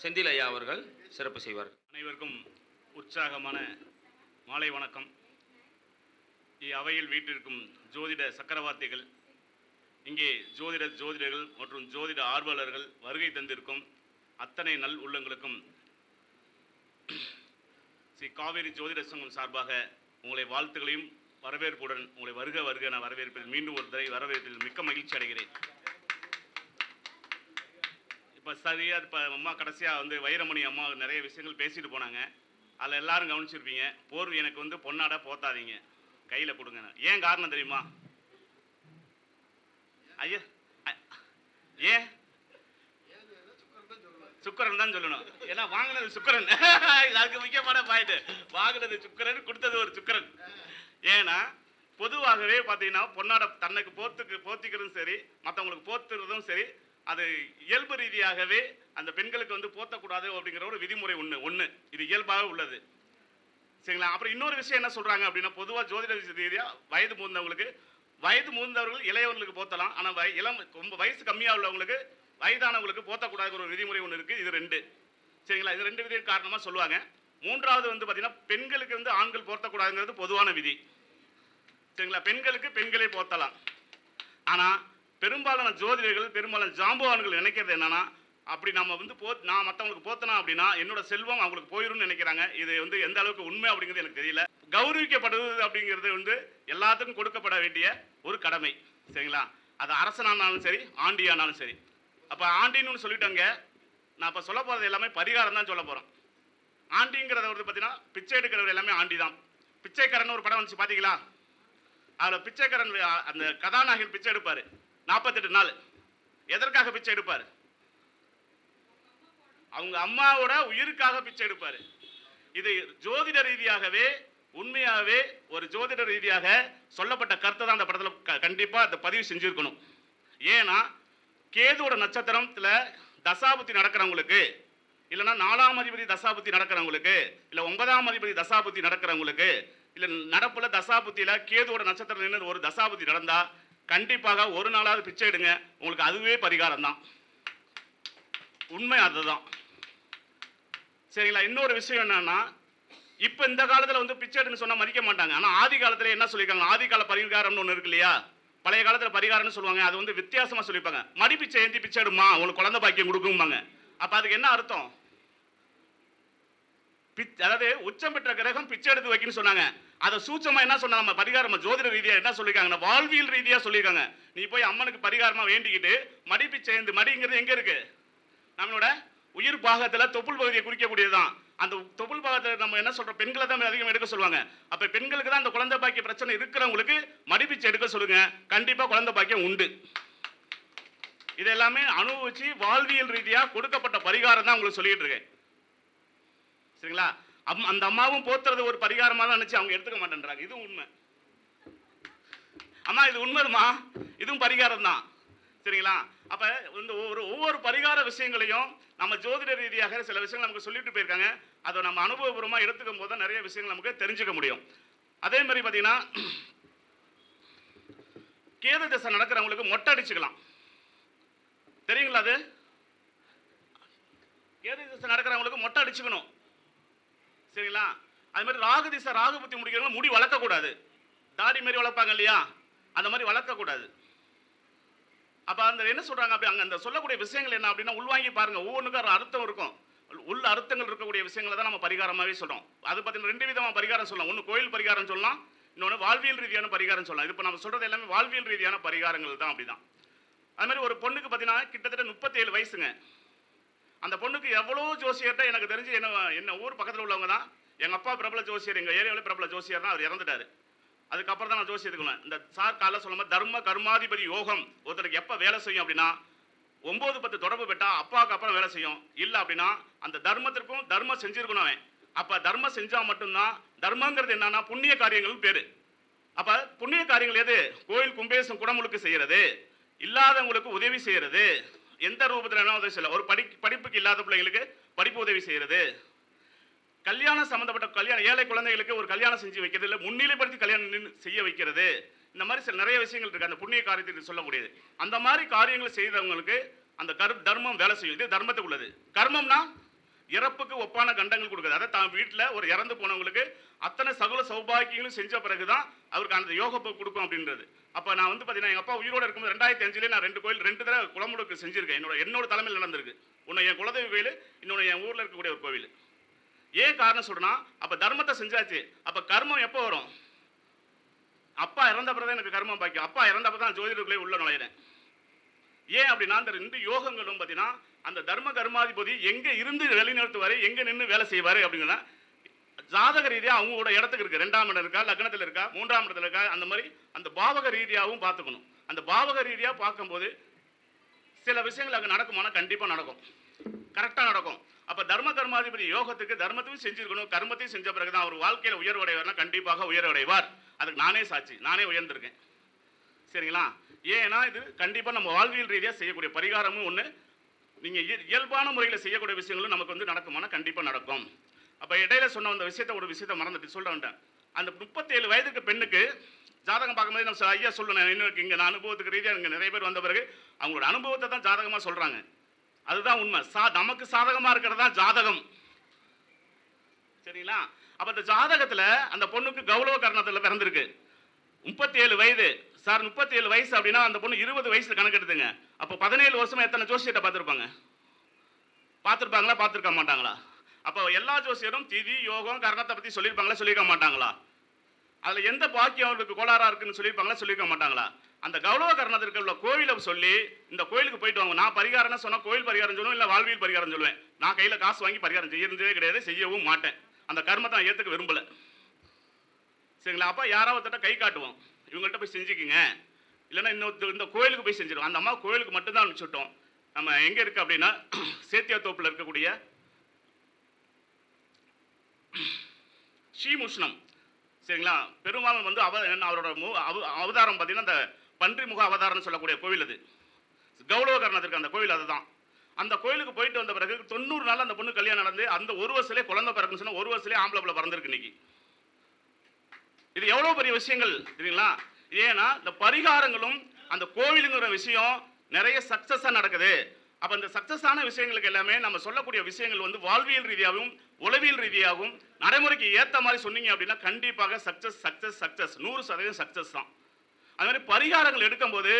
செந்தில் ஐயா அவர்கள் சிறப்பு செய்வார். அனைவருக்கும் உற்சாகமான மாலை வணக்கம். அவையில் வீட்டிற்கும் ஜோதிட சக்கரவர்த்திகள், இங்கே ஜோதிடர்கள் மற்றும் ஜோதிட ஆர்வலர்கள் வருகை தந்திருக்கும் அத்தனை நல் உள்ளங்களுக்கும் ஸ்ரீ காவேரி ஜோதிட சங்கம் சார்பாக உங்களை வாழ்த்துக்களையும் வரவேற்புடன் உங்களை வருக வருக என வரவேற்பதில் மீண்டும் ஒரு தடவை வரவேற்பதில் மிக்க மகிழ்ச்சி அடைகிறேன். இப்போ சரியாக இப்போ அம்மா கடைசியாக வைரமணி அம்மா நிறைய விஷயங்கள் பேசிட்டு போனாங்க. அதில் எல்லாரும் கவனிச்சிருப்பீங்க. போர்வு எனக்கு பொன்னாட போத்தாதீங்க, கையில் கொடுங்க. ஏன் காரணம் தெரியுமா? ஐயா ஏன் சுக்கரன் தான் சொல்லணும். ஏன்னா வாங்கினது சுக்கரன், அதுக்கு முக்கியமான பாயிண்ட். வாங்கினது சுக்கரன், கொடுத்தது ஒரு சுக்கரன். ஏன்னா பொதுவாகவே பார்த்தீங்கன்னா பொன்னாட தன்னைக்கு போத்திக்கிறதும் சரி, மற்றவங்களுக்கு போத்துறதும் சரி, அது இயல்பு ரீதியாகவே அந்த பெண்களுக்கு போத்தக்கூடாது அப்படிங்கிற ஒரு விதிமுறை ஒன்று இது இயல்பாக உள்ளது. சரிங்களா? அப்புறம் இன்னொரு விஷயம் என்ன சொல்றாங்க அப்படின்னா, பொதுவாக ஜோதிட ரீதியாக வயது மூந்தவர்கள் இளையவர்களுக்கு போத்தலாம். ஆனால் ரொம்ப வயசு கம்மியாக உள்ளவங்களுக்கு, வயதானவங்களுக்கு போத்தக்கூடாது ஒரு விதிமுறை ஒன்று இருக்குது. இது ரெண்டு. சரிங்களா? இது ரெண்டு விதி காரணமாக சொல்லுவாங்க. மூன்றாவது பார்த்தீங்கன்னா பெண்களுக்கு ஆண்கள் போர்த்தக்கூடாதுங்கிறது பொதுவான விதி. சரிங்களா? பெண்களுக்கு பெண்களே போத்தலாம். ஆனால் பெரும்பாலான ஜோதிடர்கள், பெரும்பாலான ஜாம்பவான்கள் நினைக்கிறது என்னன்னா, அப்படி நம்ம நான் மற்றவங்களுக்கு போத்தனா அப்படின்னா என்னோட செல்வம் அவங்களுக்கு போயிடும்னு நினைக்கிறாங்க. இது எந்த அளவுக்கு உண்மை அப்படிங்கிறது எனக்கு தெரியல. கௌரவிக்கப்படுவது அப்படிங்கிறது எல்லாத்துக்கும் கொடுக்கப்பட வேண்டிய ஒரு கடமை. சரிங்களா? அது அரசனானாலும் சரி, ஆண்டியானாலும் சரி. அப்போ ஆண்டின்னு சொல்லிட்டோங்க. நான் இப்போ சொல்ல போகிறது எல்லாமே பரிகாரம் தான் சொல்ல போகிறோம். ஆண்டிங்கிறத பார்த்தீங்கன்னா பிச்சை எடுக்கிறவர் எல்லாமே ஆண்டி தான். பிச்சைக்காரன் ஒரு படம் வந்துச்சு பார்த்தீங்களா? அதில் பிச்சைக்காரன் அந்த கதாநாயகன் பிச்சை எடுப்பார் 48 நாள். எதற்காக பிச்சை எடுப்பார்? அவங்க அம்மாவோட உயிருக்காக பிச்சை எடுப்பார். இது ஜோதிட ரீதியாகவே உண்மையாகவே ஒரு ஜோதிட ரீதியாக சொல்லப்பட்ட கருத்தை தான் அந்த படத்தில் கண்டிப்பாக அதை பதிவு செஞ்சுருக்கணும். ஏன்னா கேதுவோட நட்சத்திரத்தில் தசாபுத்தி நடக்கிறவங்களுக்கு, இல்லைன்னா 4ஆம் அதிபதி தசாபுத்தி நடக்கிறவங்களுக்கு, இல்லை 9ஆம் அதிபதி தசாபுத்தி நடக்கிறவங்களுக்கு, இல்லை நடப்புல தசாபுத்தியில் கேதுவோட நட்சத்திரம் ஒரு தசாபுத்தி நடந்தால் கண்டிப்பாக ஒரு நாளாவது பிச்சை எடுங்க. உங்களுக்கு அதுவே பரிகாரம் தான். உண்மை அதுதான். சரிங்களா? இன்னொரு விஷயம் என்னன்னா, இப்போ இந்த காலத்தில் பிச்சை எடுன்னு சொன்னால் மதிக்க மாட்டாங்க. ஆனால் ஆதி காலத்தில் என்ன சொல்லியிருக்காங்க? ஆதி கால பரிகாரம்னு ஒன்று இருக்கு இல்லையா? பழைய காலத்தில் பரிகாரம்னு சொல்லுவாங்க. அது வித்தியாசமாக சொல்லியிருப்பாங்க. மடி பிச்சை ஏந்தி பிச்சை எடுமா, உங்களுக்கு குழந்தை பாக்கியம் கொடுக்கும்பாங்க. அப்போ அதுக்கு என்ன அர்த்தம்? அதாவது உச்சம் பெற்ற கிரகம் பிச்சை எடுத்து வைக்கணும்னு சொன்னாங்க. அதை சூட்சமா என்ன சொன்னா, நம்ம பரிகாரம் ஜோதிட ரீதியா என்ன சொல்லியிருக்காங்க, வாழ்வியல் ரீதியா சொல்லியிருக்காங்க. நீ போய் அம்மனுக்கு பரிகாரமா வேண்டிக்கிட்டு மடி பிச்சை ஏந்து, மடிங்கிறது எங்க இருக்கு? நம்மளோட உயிர் பாகத்துல தொப்புள் பகுதியை குறிக்கக்கூடியதுதான். அந்த தொப்புள் பாகத்தில் நம்ம என்ன சொல்றோம், பெண்களை தான் அதிகம் எடுக்க சொல்லுவாங்க. அப்ப பெண்களுக்கு தான் அந்த குழந்தை பாக்கிய பிரச்சனை இருக்கிறவங்களுக்கு மடிப்பிச்சை எடுக்க சொல்லுங்க. கண்டிப்பா குழந்தை பாக்கியம் உண்டு. இது எல்லாமே அனுபவிச்சு வாழ்வியல் ரீதியா கொடுக்கப்பட்ட பரிகாரம் தான் உங்களுக்கு சொல்லிட்டு இருக்கேன். சரிங்களா? அந்த அம்மாவும் போத்துறது ஒரு பரிகாரமா தான் நினைச்சு அவங்க எடுத்துக்க மாட்டேன்றாங்க. இது உண்மை. அம்மா இது உண்மைமா, இதுவும் பரிகாரம் தான். சரிங்களா? அப்ப ஒவ்வொரு பரிகார விஷயங்களையும் நம்ம ஜோதிட ரீதியாக சில விஷயங்கள் நமக்கு சொல்லிட்டு போயிருக்காங்க. அதை நம்ம அனுபவபூர்வமா எடுத்துக்கும் போது நிறைய விஷயங்கள் நமக்கு தெரிஞ்சுக்க முடியும். அதே மாதிரி பார்த்தீங்கன்னா, கேது தசை நடக்கிறவங்களுக்கு மொட்டை அடிச்சுக்கலாம். தெரியுங்களா? அது கேது தசை நடக்கிறவங்களுக்கு மொட்டை அடிச்சுக்கணும். சரிங்களா? அது மாதிரி ராகு திசை, ராகு புத்தி முடிக்கிறவங்க முடி வளர்க்கக்கூடாது. தாடி மாரி வளர்ப்பாங்க இல்லையா? அந்த மாதிரி வளர்க்கக்கூடாது. அப்போ அந்த என்ன சொல்றாங்க, அப்படி அங்கே அந்த சொல்லக்கூடிய விஷயங்கள் என்ன அப்படின்னா, உள்வாங்கி பாருங்க. ஒவ்வொன்றுக்கும் அர்த்தம் இருக்கும். உள்ள அர்த்தங்கள் இருக்கக்கூடிய விஷயங்களை தான் நம்ம பரிகாரமாகவே சொல்றோம். அது பார்த்தீங்கன்னா 2 விதமாக பரிகாரம் சொல்லலாம். ஒன்று கோயில் பரிகாரம் சொல்லலாம், இன்னொன்று வாழ்வியல் ரீதியான பரிகாரம் சொல்லலாம். இது இப்போ நம்ம சொல்றது எல்லாமே வாழ்வியல் ரீதியான பரிகாரங்கள் தான். அப்படிதான். அது மாதிரி ஒரு பொண்ணுக்கு பார்த்தீங்கன்னா கிட்டத்தட்ட 37 வயசுங்க. அந்த பொண்ணுக்கு எவ்வளோ ஜோசியர்கிட்ட எனக்கு தெரிஞ்சு என்ன ஊர் பக்கத்தில் உள்ளவங்க தான். எங்கள் அப்பா பிரபல ஜோசியர், எங்கள் ஏரியாவில் பிரபல ஜோசியர் தான். அவர் இறந்துட்டாரு. அதுக்கப்புறம் தான் நான் ஜோசியத்துக்கு இந்த சார் காலைல சொல்லும்போது தர்ம கர்மாதிபதி யோகம் ஒருத்தருக்கு எப்போ வேலை செய்யும் அப்படின்னா, 9-10 தொடர்பு பெற்றா அப்பாவுக்கு அப்புறம் வேலை செய்யும். இல்லை அப்படின்னா அந்த தர்மத்திற்கும் தர்மம் செஞ்சிருக்கணும் அவன். அப்போ தர்மம் செஞ்சால் மட்டும்தான். தர்மங்கிறது என்னன்னா புண்ணிய காரியங்கள் பேர். அப்போ புண்ணிய காரியங்கள் எது? கோயில் கும்பேசம் குடமுழுக்கு செய்யறது, இல்லாதவங்களுக்கு உதவி செய்யறது, எந்த ரூபத்தில் என்ன உதவி செய்யலாம், ஒரு படிப்புக்கு இல்லாத பிள்ளைங்களுக்கு படிப்பு உதவி செய்யறது, கல்யாணம் சம்பந்தப்பட்ட ஏழை குழந்தைகளுக்கு ஒரு கல்யாணம் செஞ்சு வைக்கிறது, இல்லை முன்னிலைப்படுத்தி கல்யாணம் செய்ய வைக்கிறது. இந்த மாதிரி சில நிறைய விஷயங்கள் இருக்கு அந்த புண்ணிய காரியத்தை சொல்ல முடியாது. அந்த மாதிரி காரியங்களை செய்தவங்களுக்கு அந்த தர்மம் வேலை செய்யும். இது தர்மத்துக்கு உள்ளது. கர்மம்னா இறப்புக்கு ஒப்பான கண்டங்கள் கொடுக்குது. அதாவது தான் வீட்டில் ஒரு இறந்து போனவங்களுக்கு அத்தனை சகல சௌபாக்கியங்களும் செஞ்ச பிறகுதான் அவருக்கு அந்த யோகப்பை கொடுக்கும் அப்படின்றது. அப்போ நான் வந்து பார்த்தீங்கன்னா எங்கள் அப்பா உயிரோடு இருக்கும்போது 2005 நான் 2 கோயில் 2 தடவை குளமுழுக்கு செஞ்சிருக்கேன். என்னோட தலைமையில் நடந்திருக்கு. ஒன்று என் குலதெய்வ கோயில், இன்னொன்று என் ஊரில் இருக்கக்கூடிய ஒரு கோவில். ஏன் காரணம் சொல்றேன்னா, அப்போ தர்மத்தை செஞ்சாச்சு. அப்போ கர்மம் எப்போ வரும்? அப்பா இறந்த பிறகு எனக்கு கர்மம் பாக்கியம். அப்பா இறந்தப்ப தான் ஜோதிடர்களே உள்ள நுழையிறேன். ஏன் அப்படின்னா அந்த 2 யோகங்களும் பார்த்தீங்கன்னா அந்த தர்ம கர்மாதிபதி எங்க இருந்து வெளிநிறுத்துவாரு, எங்க நின்று வேலை செய்வாரு அப்படிங்கன்னா ஜாதக ரீதியா அவங்களோட இடத்துக்கு இருக்கு. 2ஆம் இடம் இருக்கா, லக்னத்தில் இருக்கா, 3ஆம் இடத்துல இருக்கா, அந்த மாதிரி அந்த பாவக ரீதியாகவும் பார்த்துக்கணும். அந்த பாவக ரீதியா பார்க்கும்போது சில விஷயங்கள் அங்கே நடக்குமானா கண்டிப்பா நடக்கும், கரெக்டா நடக்கும். அப்ப தர்ம கர்மாதிபதி யோகத்துக்கு தர்மத்தையும் செஞ்சிருக்கணும், கர்மத்தையும் செஞ்ச பிறகுதான் அவர் வாழ்க்கையில உயர்வடைவார்னா கண்டிப்பாக உயர்வடைவார். அதுக்கு நானே சாட்சி, நானே உயர்ந்திருக்கேன். சரிங்களா? ஏன்னா இது கண்டிப்பா நம்ம வாழ்வியல் ரீதியா செய்யக்கூடிய பரிகாரமும் ஒண்ணு, நீங்க இயல்பான முறையில் செய்யக்கூடிய விஷயங்களும் நமக்கு வந்து நடக்குமானா கண்டிப்பா நடக்கும். அப்ப இடையில சொன்ன அந்த ஒரு விஷயத்தை மறந்துட்டு சொல்றேன். அந்த 37 வயதுக்கு பெண்ணுக்கு ஜாதகம் பார்க்கும்போது நம்ம ஐயா சொல்லணும், இன்னும் இங்க நான் அனுபவத்துக்கு ரீதியா இங்க நிறைய பேர் வந்த பிறகு அவங்களோட அனுபவத்தை தான் ஜாதகமா சொல்றாங்க. அதுதான் உண்மை. நமக்கு சாதகமா இருக்கிறது தான் ஜாதகம். சரிங்களா? அப்ப அந்த ஜாதகத்துல அந்த பொண்ணுக்கு கௌரவ கர்ணத்துல பிறந்திருக்கு. 37 வயது சார். 37 வயசு அப்படின்னா அந்த பொண்ணு 20 வயசுல கணக்கு எடுத்துங்க. அப்போ 17 வருஷமா எத்தனை ஜோசியத்தை பார்த்துருப்பாங்க? பார்த்துருப்பாங்களா, பார்த்துருக்க மாட்டாங்களா? அப்போ எல்லா ஜோசியரும் திதி யோகம் கர்ணத்தை பத்தி சொல்லியிருப்பாங்களா, சொல்லியிருக்க மாட்டாங்களா? அதுல எந்த பாக்கியம் அவருக்கு கோளாறா இருக்குன்னு சொல்லியிருப்பாங்களா, சொல்லியிருக்க மாட்டாங்களா? அந்த கௌரவ கர்ணத்திற்கு உள்ள கோவிலை சொல்லி இந்த கோயிலுக்கு போயிட்டு வாங்க. நான் பரிகாரம்னு சொன்னா கோயில் பரிகாரம் சொல்லுவேன், இல்லை வாழ்வியல் பரிகாரம் சொல்லுவேன். நான் கையில காசு வாங்கி பரிகாரம் செய்யறதே கிடையாது, செய்யவும் மாட்டேன். அந்த கர்மத்தை நான் ஏற்றுக்க விரும்பல. சரிங்களா? அப்போ யாராவது கை காட்டுவோம், இவங்கள்ட்ட போய் செஞ்சுக்கிங்க, இல்லைன்னா இந்த கோயிலுக்கு போய் செஞ்சிடும். அந்த அம்மா கோயிலுக்கு மட்டும்தான் அனுப்பிச்சுட்டோம். நம்ம எங்கே இருக்கு அப்படின்னா சேத்தியாத்தோப்பில் இருக்கக்கூடிய ஸ்ரீமுஷ்ணம். சரிங்களா? பெருமாள் வந்து அவரோட அவதாரம் பார்த்தீங்கன்னா அந்த பன்றி முக அவதாரம்னு சொல்லக்கூடிய கோவில் அது. கௌரவ கர்ணத்திற்கு அந்த கோவில் அதுதான். அந்த கோயிலுக்கு போயிட்டு வந்த பிறகு 90 நாள் அந்த பொண்ணு கல்யாணம் நடந்து அந்த ஒரு வருஷத்திலே குழந்தை பிறக்குன்னு சொன்னா ஒரு வருஷத்திலே ஆம்பளை பிள்ளை பிறந்திருக்கு இன்னைக்கு. இது எவ்வளவு பெரிய விஷயங்கள் தெரியுங்களா? ஏன்னா இந்த பரிகாரங்களும் அந்த கோவிலுங்கிற விஷயம் நிறைய சக்சஸா நடக்குது. அப்ப இந்த சக்சஸான விஷயங்களுக்கு எல்லாமே நம்ம சொல்லக்கூடிய விஷயங்கள் வந்து வாழ்வியல் ரீதியாகவும் உளவியல் ரீதியாகவும் நடைமுறைக்கு ஏற்ற மாதிரி சொன்னீங்க அப்படின்னா கண்டிப்பாக சக்சஸ் சக்சஸ் சக்சஸ் 100% சக்சஸ் தான். அது மாதிரி பரிகாரங்கள் எடுக்கும்போது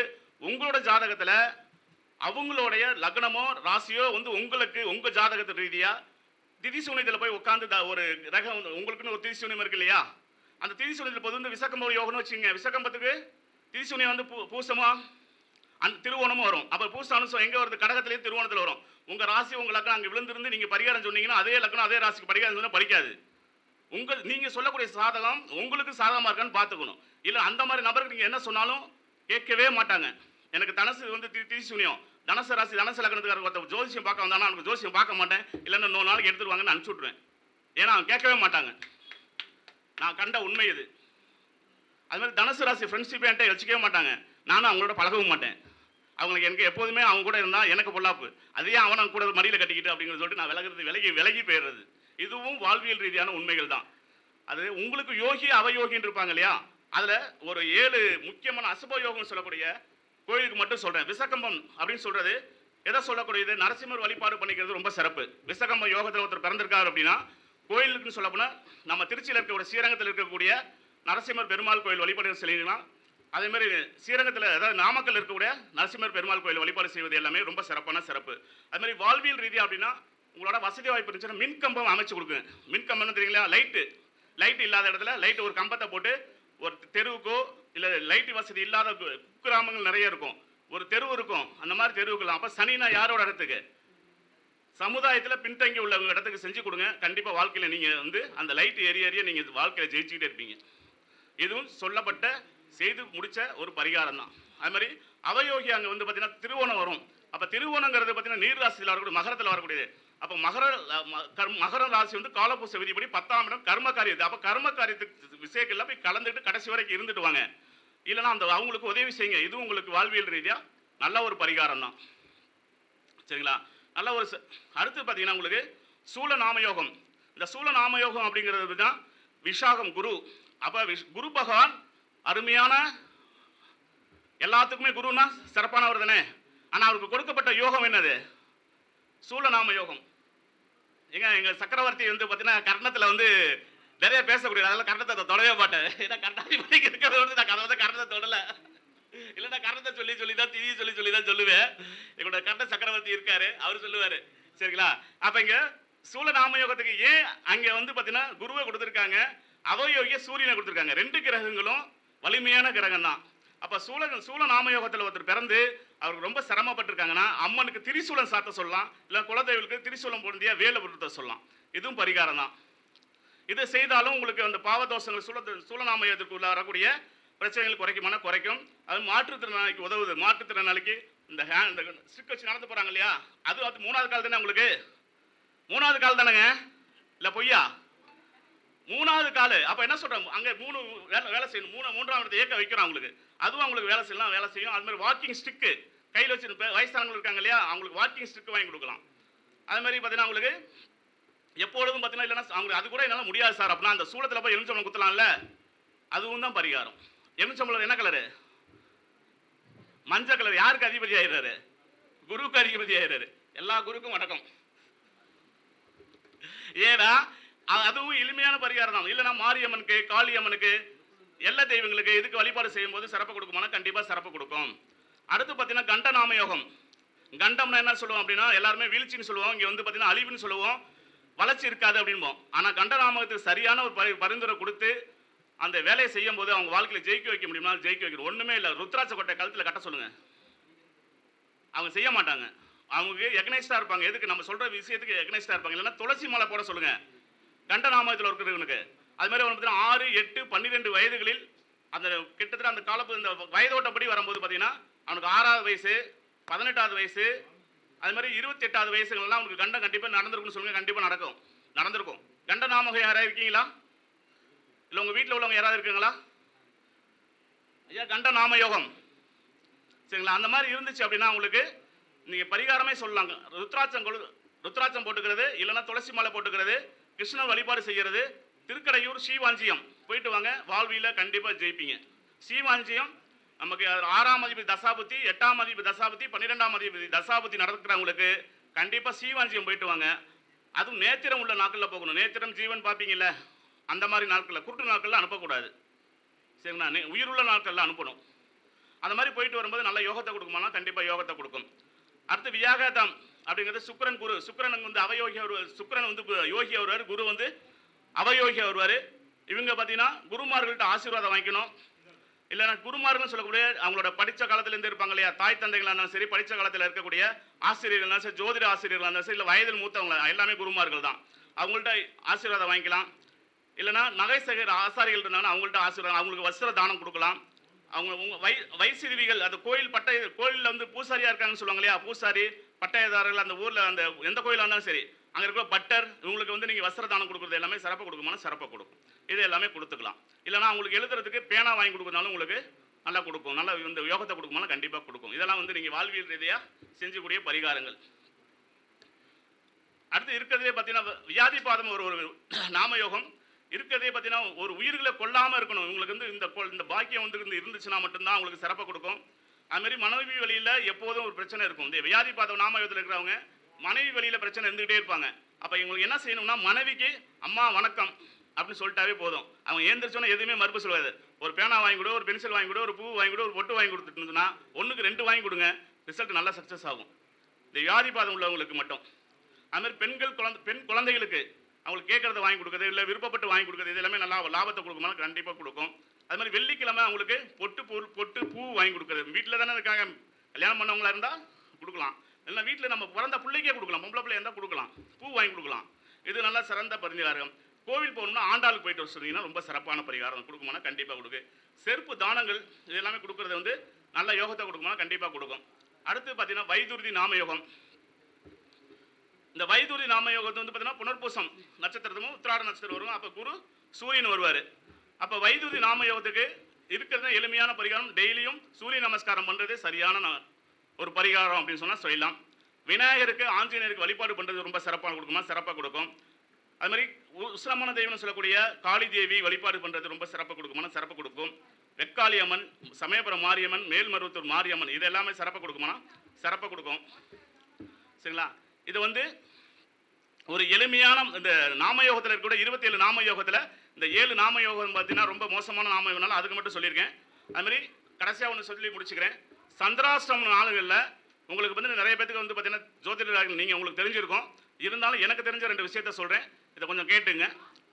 உங்களோட ஜாதகத்துல அவங்களுடைய லக்னமோ ராசியோ வந்து உங்களுக்கு உங்க ஜாதகத்து ரீதியா திதி சூனியத்தில் போய் உட்காந்து ஒரு ரகம் உங்களுக்குன்னு ஒரு திதி சூனியம் இருக்கு இல்லையா? அந்த திதி சூனியத்தில் பொது வந்து விசக்கம்ப யோகம்னு வச்சுங்க. விசக்கம்பத்துக்கு திதி சூனியம் வந்து பூசமா திருவோணமும் வரும். அப்போ பூச அனுசம் எங்கே வருது? கடகத்திலேயே திருவோணத்தில் வரும். உங்கள் ராசி உங்கள் லக்னம் அங்கே விழுந்திருந்து நீங்கள் பரிகாரம் சொன்னீங்கன்னா அதே லக்னம் அதே ராசிக்கு பரிகாரம் சொன்னால் படிக்காது. நீங்கள் சொல்லக்கூடிய சாதகம் உங்களுக்கு சாதகமாக இருக்கான்னு பார்த்துக்கணும். இல்லை அந்த மாதிரி நபருக்கு நீங்கள் என்ன சொன்னாலும் கேட்கவே மாட்டாங்க. எனக்கு தனசு வந்து திதி சூனியம், தனசு ராசி தனசு லக்னத்துக்காரர் ஒருத்தர் ஜோசியம் பார்க்க வந்தானா அவனுக்கு ஜோசியம் பார்க்க மாட்டேன், இல்லைன்னா 100 நாளைக்கு எடுத்துருவாங்கன்னு அனுப்பிச்சி விட்ருவேன். ஏன்னா அவன் கேட்கவே மாட்டாங்க. நான் கண்ட உண்மை இது. அது மாதிரி தனுசு ராசி ஃப்ரெண்ட்ஷிப் என்கிட்ட வச்சுக்கவே மாட்டாங்க. நானும் அவங்களோட பழகவும் மாட்டேன். அவங்களுக்கு எனக்கு எப்போதுமே அவங்க கூட இருந்தால் எனக்கு பொல்லாப்பு. அதையே அவன் கூட மடியில் கட்டிக்கிட்டு அப்படிங்கிறது சொல்லிட்டு நான் விலகி போயிடுறது. இதுவும் வாழ்வியல் ரீதியான உண்மைகள் தான். அது உங்களுக்கு யோகி அவயோகின்னு இருப்பாங்க இல்லையா? அதில் ஒரு 7 முக்கியமான அசுப யோகம்னு சொல்லக்கூடிய கோயிலுக்கு மட்டும் சொல்கிறேன். விசக்கம்பம் அப்படின்னு சொல்கிறது எதை சொல்லக்கூடியது? நரசிம்மர் வழிபாடு பண்ணிக்கிறது ரொம்ப சிறப்பு. விசக்கம்ப யோகத்தில் ஒருத்தர் பிறந்திருக்காரு அப்படின்னா கோயிலுக்குன்னு சொல்லப்போனால் நம்ம திருச்சியில் இருக்கக்கூடிய ஸ்ரீரங்கத்தில் இருக்கக்கூடிய நரசிம்மர் பெருமாள் கோயில் வழிபாடு செய்யலாம். அதே மாதிரி ஸ்ரீரங்கத்தில் அதாவது நாமக்கல் இருக்கக்கூடிய நரசிம்மர் பெருமாள் கோயில் வழிபாடு செய்வது எல்லாமே ரொம்ப சிறப்பான சிறப்பு. அது மாதிரி வாழ்வியல் ரீதியாக அப்படின்னா உங்களோட வசதி வாய்ப்பு இருந்துச்சுன்னா மின்கம்பம் அமைச்சு கொடுங்க. மின்கம்பம்னு தெரியுங்களா? லைட்டு இல்லாத இடத்துல லைட்டு ஒரு கம்பத்தை போட்டு ஒரு தெருவுக்கோ இல்லை லைட்டு வசதி இல்லாத குக்கிராமங்கள் நிறைய இருக்கும், ஒரு தெருவு இருக்கும், அந்த மாதிரி தெருவுக்கலாம். அப்போ சனினா யாரோட இடத்துக்கு? சமுதாயத்தில் பின்தங்கி உள்ளவங்க இடத்துக்கு செஞ்சு கொடுங்க. கண்டிப்பாக வாழ்க்கையில் நீங்கள் வந்து அந்த லைட் எரிய நீங்கள் வாழ்க்கையில் ஜெயிச்சுக்கிட்டே இருப்பீங்க. இதுவும் சொல்லப்பட்ட செய்து முடித்த ஒரு பரிகாரம் தான். அது மாதிரி அவயோகி அங்கே வந்து பார்த்தீங்கன்னா திருவோணம் வரும். அப்போ திருவோணங்கிறது பார்த்தீங்கன்னா நீர் ராசியில் வரக்கூடிய மகரத்தில் வரக்கூடியது. அப்போ மகர ராசி வந்து காலபூச விதிப்படி 10ஆம் இடம் கர்ம காரியத்து. அப்போ கர்ம காரியத்துக்கு விஷயங்கள்லாம் போய் கலந்துட்டு கடைசி வரைக்கும் இருந்துட்டு வாங்க. இல்லைன்னா அந்த அவங்களுக்கு உதவி செய்யுங்க. இதுவும் உங்களுக்கு வாழ்வியல் ரீதியாக நல்ல ஒரு பரிகாரம் தான். சரிங்களா? நல்ல ஒரு அடுத்து பார்த்தீங்கன்னா உங்களுக்கு சூல நாமயோகம். இந்த சூல நாமயோகம் அப்படிங்கிறது தான் விஷாகம் குரு. அப்போ குரு பகவான் அருமையான எல்லாத்துக்குமே குருன்னா சிறப்பானவர் தானே. ஆனால் அவருக்கு கொடுக்கப்பட்ட யோகம் என்னது? சூலநாம யோகம். எங்க சக்கரவர்த்தி வந்து பார்த்தீங்கன்னா கர்ணத்தில் வந்து நிறைய பேசக்கூடிய அதெல்லாம் கர்ணத்தை தொடவே மாட்டேன். ஏன்னா கர்ணாதிபதிக்கு இருக்கிறத வந்து நான் வந்து கர்ணத்தை தொடலை. இல்லைன்னா கர்ணத்தை சொல்லி தான் திதி சொல்லி தான் சொல்லுவேன். எங்களோட கர்ண சக்கரவர்த்தி இருக்காரு, அவர் சொல்லுவாரு. சரிங்களா? அப்ப இங்க சூல நாமயோகத்துக்கு ஏன் அங்க வந்து பார்த்தீங்கன்னா குருவை கொடுத்துருக்காங்க, அவயோகிய சூரியனை கொடுத்துருக்காங்க. 2 கிரகங்களும் வலிமையான கிரகம் தான். அப்ப சூல நாமயோகத்தில் ஒருத்தர் பிறந்து அவருக்கு ரொம்ப சிரமப்பட்டிருக்காங்கன்னா அம்மனுக்கு திரிசூலம் சாத்த சொல்லலாம், இல்லை குலதெய்வங்களுக்கு திரிசூலம் பொருந்திய வேலை பொருத்த சொல்லலாம். இதுவும் பரிகாரம் தான். இதை செய்தாலும் உங்களுக்கு அந்த பாவதோஷங்கள் சூலநாமயத்திற்கு உள்ள வரக்கூடிய பிரச்சனைகள் குறைக்கும். அது மாற்றுத்திறனாளிக்கு உதவுது. மாற்றுத்திறனாளிக்கு இந்த ஸ்டிக் வச்சு நடந்து போறாங்க இல்லையா, அது 3வது கால் தானே உங்களுக்கு? 3வது கால் தானேங்க, இல்லை பொய்யா? 3வது கால். அப்ப என்ன சொல்றோம், அங்க 3 வேலை செய்யணும். 3ஆம் இடத்தை ஏற்க வைக்கிறோம் அவங்களுக்கு. அதுவும் அவங்களுக்கு வேலை செய்யும். அது மாதிரி வாக்கிங் ஸ்டிக்கு கையில் வச்சு வயசானவங்க இருக்காங்க இல்லையா, அவங்களுக்கு வாக்கிங் ஸ்டிக்கு வாங்கி கொடுக்கலாம். அது மாதிரி பார்த்தீங்கன்னா அவங்களுக்கு எப்பொழுதும் பார்த்தீங்கன்னா இல்லைன்னா அவங்க அது கூட என்னால் முடியாது சார் அப்படின்னா அந்த சூளத்தில் போய் எலுமிச்சம்பழம் குத்தலாம்ல, அதுவும் தான் பரிகாரம். எலுமிச்சம்பழம் என்ன கலரு? மஞ்சள் கலர். யாருக்கு அதிபதி ஆயிடுறாரு? குருவுக்கு அதிபதி ஆயிடுறாரு. எல்லா குருக்கும் வணக்கம். ஏன்னா அதுவும் எளிமையான பரிகாரம் தான். இல்லைன்னா மாரியம்மனுக்கு, காளியம்மனுக்கு, எல்லா தெய்வங்களுக்கு இதுக்கு வழிபாடு செய்யும் போது சிறப்பு கொடுக்குமானா கண்டிப்பா சிறப்பு கொடுக்கும். அடுத்து பார்த்தீங்கன்னா கண்ட நாமயோகம். கண்டம்னா என்ன சொல்லுவோம் அப்படின்னா எல்லாருமே வீழ்ச்சின்னு சொல்லுவோம், இங்க வந்து பார்த்தீங்கன்னா அழிவுன்னு சொல்லுவோம், வளர்ச்சி இருக்காது அப்படின்போம். ஆனா கண்ட நாமகத்துக்கு சரியான ஒரு பரிந்துரை கொடுத்து அந்த வேலையை செய்யும் போது அவங்க வாழ்க்கையில ஜெயிக்க வைக்க முடியுமா? ஜெயிக்க வைக்கணும். ஒண்ணுமே இல்லை, ருத்ராட்ச கொட்டை கழுத்துல கட்ட சொல்லுங்க, அவங்க செய்ய மாட்டாங்க. அவங்க எக்னைஸ்டா இருப்பாங்க. எதுக்கு நம்ம சொல்ற விஷயத்துக்கு எக்னைஸ்டா இருப்பாங்க. இல்லைன்னா துளசி மாலை போட சொல்லுங்க கண்ட நாமகத்தில் இருக்கிறவனுக்கு. அது மாதிரி 6, 8, 12 வயதுகளில் அந்த கிட்டத்தட்ட அந்த காலப்பு இந்த வயதோட்டப்படி வரும்போது பார்த்தீங்கன்னா அவனுக்கு 6வது வயசு, 18வது வயசு, அது மாதிரி 28வது வயசுகள்லாம் அவனுக்கு கண்டம் கண்டிப்பாக நடந்திருக்குன்னு சொல்லுங்க. கண்டிப்பாக நடந்திருக்கும். கண்ட நாமகம் யாராவது இருக்கீங்களா? இல்லை உங்கள் வீட்டில் உள்ளவங்க யாராவது இருக்குங்களா? ஐயா கண்ட நாம யோகம் சரிங்களா? அந்த மாதிரி இருந்துச்சு அப்படின்னா உங்களுக்கு நீங்கள் பரிகாரமே சொல்லலாங்க. ருத்ராட்சம் போட்டுக்கிறது, இல்லைன்னா துளசி மாலை போட்டுக்கிறது, கிருஷ்ணர் வழிபாடு செய்கிறது, திருக்கடையூர் ஸ்ரீவாஞ்சியம் போயிட்டு வாங்க, வாழ்வியில் கண்டிப்பாக ஜெயிப்பீங்க. ஸ்ரீவாஞ்சியம் நமக்கு 6ஆம் அதிபதி தசாபுத்தி, 8ஆம் அதிபதி தசாபுத்தி, 12ஆம் அதிபதி தசாபுத்தி நடக்கிறவங்களுக்கு கண்டிப்பாக ஸ்ரீவாஞ்சியம் போயிட்டு வாங்க. அதுவும் நேத்திரம் உள்ள நாட்களில் போகணும். நேத்திரம் ஜீவன் பார்ப்பீங்கல்ல, அந்த மாதிரி நாட்களில், குருட்டு நாட்களில் அனுப்பக்கூடாது சரிங்களா? உயிருள்ள நாட்களில் அனுப்பணும். அந்த மாதிரி போயிட்டு வரும்போது நல்ல யோகத்தை கொடுக்குமானா கண்டிப்பாக யோகத்தை கொடுக்கும். அடுத்து வியாகதம் அப்படிங்கிறது சுக்கிரன் குரு. சுக்கிரன் வந்து அவயோகி வருவார், சுக்கிரன் வந்து யோகியா வருவார், குரு வந்து அவயோகியா வருவார். இவங்க பார்த்தீங்கன்னா குருமார்கள்ட்ட ஆசீர்வாதம் வாங்கிக்கணும். இல்லைன்னா குருமார்கள்னு சொல்லக்கூடிய அவங்களோட படித்த காலத்திலேருந்து இருப்பாங்க இல்லையா, தாய் தந்தைகளாக இருந்தாலும் சரி, படித்த காலத்தில் இருக்கக்கூடிய ஆசிரியர்கள் சரி, ஜோதிட ஆசிரியர்களாக இருந்தாலும் சரி, இல்லை வயதில் மூத்தவங்க எல்லாமே குருமார்கள் தான். அவங்கள்ட்ட ஆசீர்வாதம் வாங்கிக்கலாம். இல்லைன்னா நகை சேகர் ஆசாரிகள் இருந்தாங்கன்னா அவங்கள்ட்ட ஆசீர்வாதம், அவங்களுக்கு வஸ்திர தானம் கொடுக்கலாம். அவங்க வைசிறுவிகள் அந்த கோயிலில் வந்து பூசாரியாக இருக்காங்கன்னு சொல்லுவாங்க இல்லையா, பூசாரி பட்டயதாரர்கள் அந்த ஊரில் அந்த எந்த கோயிலாக இருந்தாலும் சரி, அங்கே இருக்கிற பட்டர் இவங்களுக்கு வந்து நீங்கள் வஸ்திர தானம் கொடுக்குறது எல்லாமே சிறப்பு கொடுக்குமானா சிறப்பாக கொடுக்கும். இது எல்லாமே கொடுத்துக்கலாம். இல்லைனா அவங்களுக்கு எழுதுறதுக்கு பேனா வாங்கி கொடுக்குறதுனாலும் உங்களுக்கு நல்லா கொடுக்கும். நல்லா இந்த யோகத்தை கொடுக்குமானா கண்டிப்பாக கொடுக்கும். இதெல்லாம் வந்து நீங்கள் வாழ்வியல் ரீதியாக செஞ்சக்கூடிய பரிகாரங்கள். அடுத்து இருக்கிறதே பார்த்தீங்கன்னா வியாதிபாதம் ஒரு நாமயோகம் இருக்கிறதே பார்த்தீங்கன்னா ஒரு உயிர்களை கொல்லாமல் இருக்கணும். உங்களுக்கு வந்து இந்த பாக்கியம் வந்து இருந்துச்சுன்னா மட்டும்தான் உங்களுக்கு சிறப்பை கொடுக்கும். அதுமாதிரி மனைவி வழியில் எப்போதும் ஒரு பிரச்சனை இருக்கும். இந்த வியாதிபாதம் நாமயோகத்தில் இருக்கிறவங்க மனைவி வழியில் பிரச்சனை இருந்துகிட்டே இருப்பாங்க. அப்போ இவங்களுக்கு என்ன செய்யணும்னா மனைவிக்கு அம்மா வணக்கம் அப்படின்னு சொல்லிட்டாவே போதும். அவங்க ஏந்திரிச்சோன்னா எதுவுமே மறுப்பு சொல்லுவாது. ஒரு பேனா வாங்கி கொடு, ஒரு பென்சில் வாங்கி கொடு, ஒரு பூ வாங்கி கொடு, ஒரு பொட்டு வாங்கி கொடுத்துட்டுனா 1க்கு 2 வாங்கி கொடுங்க, ரிசல்ட் நல்லா சக்ஸஸ் ஆகும். இந்த வியாதிபாதம் உள்ளவங்களுக்கு மட்டும். அதுமாதிரி பெண் குழந்தைகளுக்கு அவங்களுக்கு கேட்கறத வாங்கி கொடுக்குறது, இல்லை விருப்பப்பட்டு வாங்கி கொடுக்குறது, இது எல்லாமே நல்லா லாபத்தை கொடுக்குமானா கண்டிப்பாக கொடுக்கும். அது மாதிரி வெள்ளிக்கிழமை அவங்களுக்கு பொட்டு பூ வாங்கி கொடுக்குறது. வீட்டில் தானே இருக்காங்க, கல்யாணம் பண்ணவங்களா இருந்தால் கொடுக்கலாம், இல்லைன்னா வீட்டில் நம்ம பிறந்த பிள்ளைக்கே கொடுக்கலாம், பொம்பளை பிள்ளை இருந்தால் கொடுக்கலாம், பூ வாங்கி கொடுக்கலாம். இது நல்லா சிறந்த பரிகாரம். கோவில் போகணும்னா ஆண்டாளுக்கு போயிட்டு வர சொன்னீங்கன்னா ரொம்ப சிறப்பான பரிகாரம் கொடுக்குமானா கண்டிப்பாக கொடுக்கு. செருப்பு தானங்கள் இது எல்லாமே கொடுக்குறது வந்து நல்ல யோகத்தை கொடுக்குமானா கண்டிப்பாக கொடுக்கும். அடுத்து பார்த்தீங்கன்னா வைதுருதி நாமயோகம். இந்த வைதுருதி நாமயோகத்தை வந்து பார்த்தீங்கன்னா புனர்பூசம் நட்சத்திரமும் உத்திராட நட்சத்திரம் வரும். அப்போ குரு சூரியன் வருவார். அப்போ வைதுருதி நாமயோகத்துக்கு இருக்கிறது எளிமையான பரிகாரம். டெய்லியும் சூரிய நமஸ்காரம் பண்ணுறது சரியான ஒரு பரிகாரம் அப்படின்னு சொன்னால் சொல்லலாம். விநாயகருக்கு ஆஞ்சநேயருக்கு வழிபாடு பண்ணுறது ரொம்ப சிறப்பாக கொடுக்குமா, சிறப்பாக கொடுக்கும். அது மாதிரி உஸ்ரமான தெய்வம்னு சொல்லக்கூடிய காளி தேவி வழிபாடு பண்ணுறது ரொம்ப சிறப்பாக கொடுக்குமானா சிறப்பு கொடுக்கும். வெக்காளி அம்மன், சமயபுரம் மாரியம்மன், மேல்மருவத்தூர் மாரியம்மன் இது எல்லாமே சிறப்பாக கொடுக்குமானா சிறப்பாக கொடுக்கும் சரிங்களா? இது வந்து ஒரு எளிமையான இந்த நாமயோகத்தில் இருக்கக்கூடிய 27 நாமயோகத்தில் இந்த 7 நாமயோகம் பார்த்தீங்கன்னா ரொம்ப மோசமான நாமயோகம்னால அதுக்கு மட்டும் சொல்லியிருக்கேன். அது மாதிரி கடைசியாக ஒன்று சொல்லி முடிச்சுக்கிறேன். சந்திராஷ்டம நாளுகளில் உங்களுக்கு வந்து நிறைய பேருக்கு வந்து பார்த்தீங்கன்னா ஜோதிடர்கள் நீங்கள் உங்களுக்கு தெரிஞ்சிருக்கும். இருந்தாலும் எனக்கு தெரிஞ்ச 2 விஷயத்த சொல்கிறேன். இதை கொஞ்சம் கேட்டுங்க.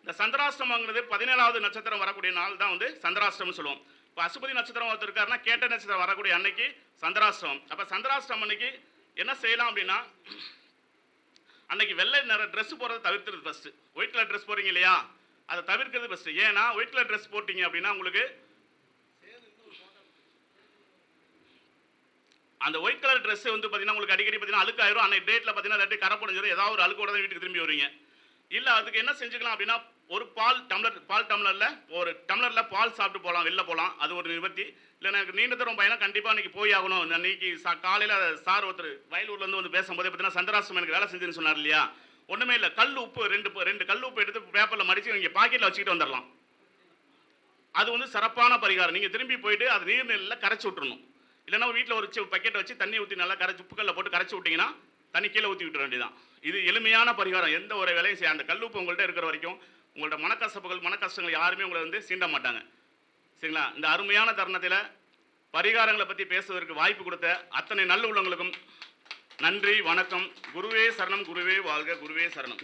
இந்த சந்திராஷ்டமங்கிறது 17வது நட்சத்திரம் வரக்கூடிய நாள் தான் வந்து சந்திராஷ்டமம் சொல்லுவோம். இப்போ அசுபதி நட்சத்திரம் ஒருத்தர் இருக்காருன்னா கேட்ட நட்சத்திரம் வரக்கூடிய அன்னைக்கு சந்திராஷ்டமம். அப்போ சந்திராஷ்டமம் அன்னைக்கு என்ன செய்யலாம் அப்படின்னா, அன்னைக்கு வெள்ளை நிற ட்ரெஸ் போடுறதை தவிர்த்துறது ஃபஸ்ட்டு. ஒயிட் கலர் ட்ரெஸ் போடுறீங்க இல்லையா, அதை தவிர்க்கிறது ஃபஸ்ட்டு. ஏன்னா ஒயிட் கலர் ட்ரெஸ் போட்டிங்க அப்படின்னா உங்களுக்கு அந்த ஒயிட் கலர் ட்ரெஸ் வந்து பார்த்தீங்கன்னா உங்களுக்கு அடிக்கடி பார்த்தீங்கன்னா அழுக்காயிரும். அன்னைக்கு டேட்டில் பார்த்தீங்கன்னா இல்லாட்டி கரை புடைஞ்சிரும், ஏதாவது ஒரு அழுக்கோட தான் வீட்டுக்கு திரும்பி வருவீங்க. இல்லை அதுக்கு என்ன செஞ்சுக்கலாம் அப்படின்னா, ஒரு பால் டம்ளரில் பால் சாப்பிட்டு போகலாம், வெளில போகலாம். அது ஒரு நிவர்த்தி. இல்லை எனக்கு நீண்ட தூரம் பயணம் கண்டிப்பாக அன்றைக்கி போய் ஆகணும். அன்றைக்கி காலையில் சார் ஒருத்தர் வயலூர்லேருந்து வந்து பேசும்போதே பார்த்தீங்கன்னா சந்திராஷ்டமம் எனக்கு வேலை செஞ்சுன்னு சொன்னார் இல்லையா. ஒன்றுமே இல்லை, கல் உப்பு ரெண்டு கல் உப்பு எடுத்து பேப்பரில் மடித்து நீங்கள் பாக்கெட்டில் வச்சுக்கிட்டு வந்துடலாம். அது வந்து சிறப்பான பரிகாரம். நீங்கள் திரும்பி போயிட்டு அது நீர்நிலையில் கரைச்சி விட்டுறணும். இல்லைன்னா வீட்டில் ஒரு பக்கெட்டை வச்சு தண்ணி ஊற்றி நல்லா உப்புக்கல்ல போட்டு கரைச்சி விட்டிங்கன்னா தண்ணி கீழே ஊற்றி விட்டுற வேண்டியதான். இது எளிமையான பரிகாரம். எந்த ஒரு வேலையும் செய்ய அந்த கல்லுப்பு உங்கள்கிட்ட இருக்கிற வரைக்கும் உங்களோட மன கஷ்டங்கள் யாருமே உங்களை வந்து சீண்ட மாட்டாங்க. சரிங்களா? இந்த அருமையான தருணத்தில் பரிகாரங்களை பற்றி பேசுவதற்கு வாய்ப்பு கொடுத்த அத்தனை நல்ல உள்ளவங்களுக்கும் நன்றி, வணக்கம். குருவே சரணம், குருவே வாழ்க, குருவே சரணம்.